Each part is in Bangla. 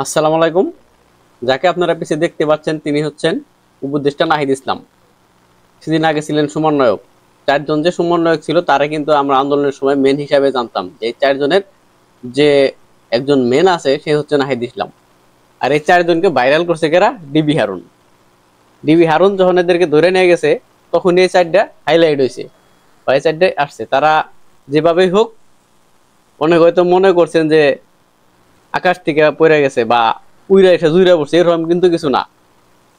আসসালামু আলাইকুম। যাকে আপনারা পিছে দেখতে পাচ্ছেন তিনি হচ্ছেন উপদেষ্টা নাহিদ ইসলাম। সেদিন আগে ছিলেন সমন্বয়ক। চারজন যে সমন্বয়ক ছিল তারা কিন্তু আমরা আন্দোলনের সময় মেন হিসাবে জানতাম যে এই চারজনের যে একজন মেন আছে সে হচ্ছে নাহিদ ইসলাম। আর এই চারজনকে ভাইরাল করছে কারা? ডিবি হারুন। ডিবি হারুন যখন এদেরকে ধরে নিয়ে গেছে তখন এই চারটা হাইলাইট হয়েছে বা এই চারটা আসছে। তারা যেভাবেই হোক, অনেক হয়তো মনে করছেন যে আকাশ থেকে পড়ে গেছে বা উইরা এসে জুইরা পড়ছে, এরকম কিন্তু কিছু না।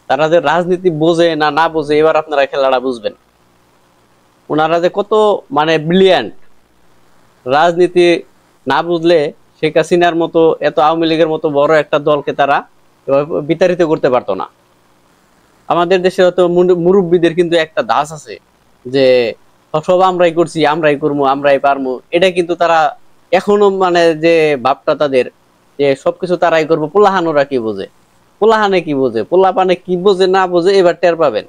তারা যে রাজনীতি বোঝে না না বোঝে এবার আপনারা খেলাটা বুঝবেন। ওনারা যে কত মানে ব্রিলিয়ান্ট। রাজনীতি না বুঝলে শেখ হাসিনার মতো এত আওয়ামী লীগের মতো বড় একটা দলকে তারা বিতাড়িত করতে পারতো না। আমাদের দেশে হয়তো মুরব্বীদের কিন্তু একটা দাস আছে যে সব আমরাই করছি, আমরাই করবো, আমরাই পারবো। এটা কিন্তু তারা এখনো মানে যে ভাবটা তাদের যে সবকিছু তারাই করবো। পোলাহানোরা কি বোঝে? পোলাহানে কি বোঝে? পোলাপানে কি বোঝে না বোঝে এবার টের পাবেন।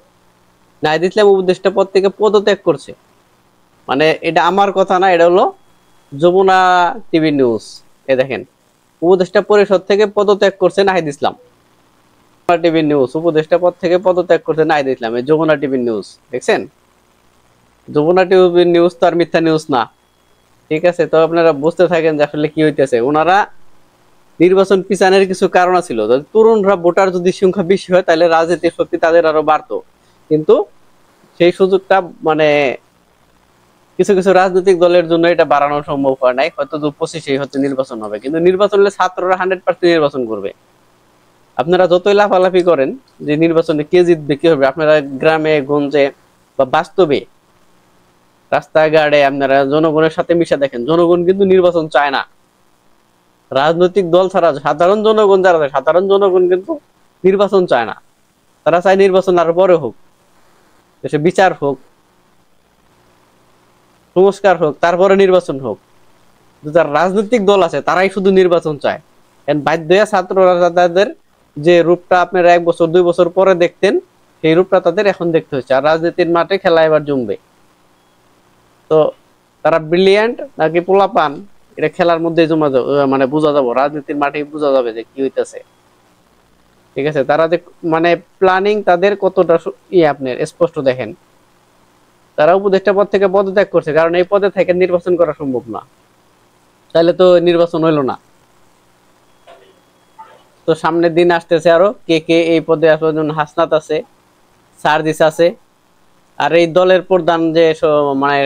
নাহিদ ইসলাম উপদেষ্টা পদ থেকে পদত্যাগ করছে, মানে এটা আমার কথা না, এটা হলো যমুনা টিভি নিউজ। এ দেখেন, উপদেষ্টা পরিষদ থেকে পদত্যাগ করছে নাহিদ ইসলাম। যমুনা টিভি নিউজ, উপদেষ্টা পদ থেকে পদত্যাগ করছে নাহিদ ইসলাম, এই যমুনা টিভি নিউজ দেখছেন? যমুনা টিভি নিউজ তো আর মিথ্যা নিউজ না। ঠিক আছে, তো আপনারা বুঝতে থাকেন যে আসলে কি হইতেছে। ওনারা নির্বাচন পিছানোর কিছু কারণ ছিল। তরুণরা ভোটার যদি সংখ্যা বেশি হয় তাহলে রাজনীতির শক্তি তাদের আরো বাড়তো, কিন্তু সেই সুযোগটা মানে কিছু কিছু রাজনৈতিক দলের জন্য এটা বাড়ানো সম্ভব হয় নাই। হয়তো 25-এই হচ্ছে নির্বাচন হবে, কিন্তু নির্বাচন হলে ছাত্ররা 100% নির্বাচন করবে। আপনারা যতই লাফালাফি করেন যে নির্বাচনে কে জিতবে কি হবে, আপনারা গ্রামে গঞ্জে বা বাস্তবে রাস্তাঘাটে আপনারা জনগণের সাথে মিশা দেখেন, জনগণ কিন্তু নির্বাচন চায় না। রাজনৈতিক দল ছাড়া সাধারণ জনগণ যারা আছে, সাধারণ জনগণ কিন্তু নির্বাচন চায় না। তারা চায় নির্বাচন আরো পরে হোক, দেশে বিচার হোক, সংস্কার হোক, তারপরে নির্বাচন হোক। যারা রাজনৈতিক দল আছে তারাই শুধু নির্বাচন চায়। বাধ্য হয়ে ছাত্ররা তাদের যে রূপটা আপনারা 1 বছর 2 বছর পরে দেখতেন, সেই রূপটা তাদের এখন দেখতে হচ্ছে। আর রাজনীতির মাঠে খেলা এবার জমবে। তো তারা ব্রিলিয়ান্ট নাকি পোলাপান, এটা খেলার মধ্যে জমা মানে বোঝা যাবো, রাজনীতির মাঠে বোঝা যাবে যে কি হইতেছে। ঠিক আছে, তারা যে মানে প্ল্যানিং তাদের কতটা আপনার স্পষ্ট দেখেন। তারা উপদেষ্টা পদ থেকে পদত্যাগ করছে কারণ এই পদে থেকে নির্বাচন করা সম্ভব না, তাহলে তো নির্বাচন হইলো না। তো সামনের দিন আসতেছে আরো কে কে এই পদে আসবে, যেমন হাসনাত আছে, সার্জিস আছে। আর এই দলের প্রধান যে মানে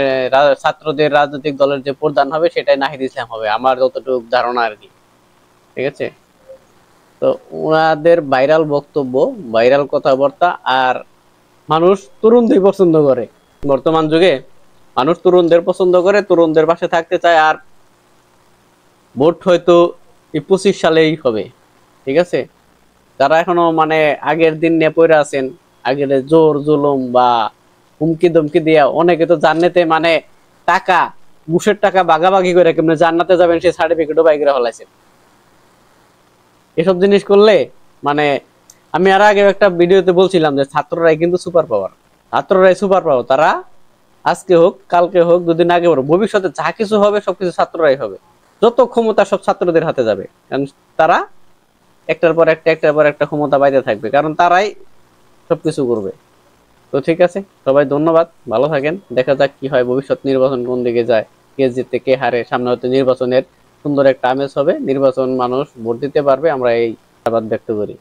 ছাত্রদের রাজনৈতিক দলের যে প্রধান হবে সেটাই নাহিদ ইসলাম হবে, আমার যতটুকু ধারণা আর কি। ঠিক আছে, তো ওনাদের ভাইরাল বক্তব্য, ভাইরাল কথাবার্তা, আর মানুষ তরুণদের পছন্দ করে। বর্তমান যুগে মানুষ তরুণদের পছন্দ করে, তরুণদের পাশে থাকতে চায়। আর ভোট হয়তো এই 25 সালেই হবে। ঠিক আছে, যারা এখনো মানে আগের দিন নিয়ে পড়ে আছেন, আগের জোর জুলুম বা হুমকি ধমকি দিয়া অনেকে তো জান্নাতে মানে টাকা, ঘুষের টাকা ভাগাভাগি করে কেমনে জান্নাতে যাবেন সেই সার্টিফিকেটও বাইরে হলাইছে। এসব জিনিস করলে মানে আমি আর আগে একটা ভিডিওতে বলছিলাম যে ছাত্ররাই কিন্তু সুপার পাওয়ার। ছাত্ররাই super power. তারা আজকে হোক, কালকে হোক, দুদিন আগে হোক, ভবিষ্যতে যা কিছু হবে সবকিছু ছাত্ররাই হবে। যত ক্ষমতা সব ছাত্রদের হাতে যাবে, কারণ তারা একটার পর একটা, একটার পর একটা ক্ষমতা বাইরে থাকবে, কারণ তারাই সবকিছু করবে। তো ঠিক আছে, সবাই ধন্যবাদ, ভালো থাকেন। দেখা যাক কি হয়, ভবিষ্যৎ নির্বাচন কোন দিকে যায়, কে জিতে কে হারে। সামনে হয়তো নির্বাচনের সুন্দর একটা আমেজ হবে, নির্বাচন মানুষ ভোট দিতে পারবে, আমরা এই আশাবাদ ব্যক্ত করি।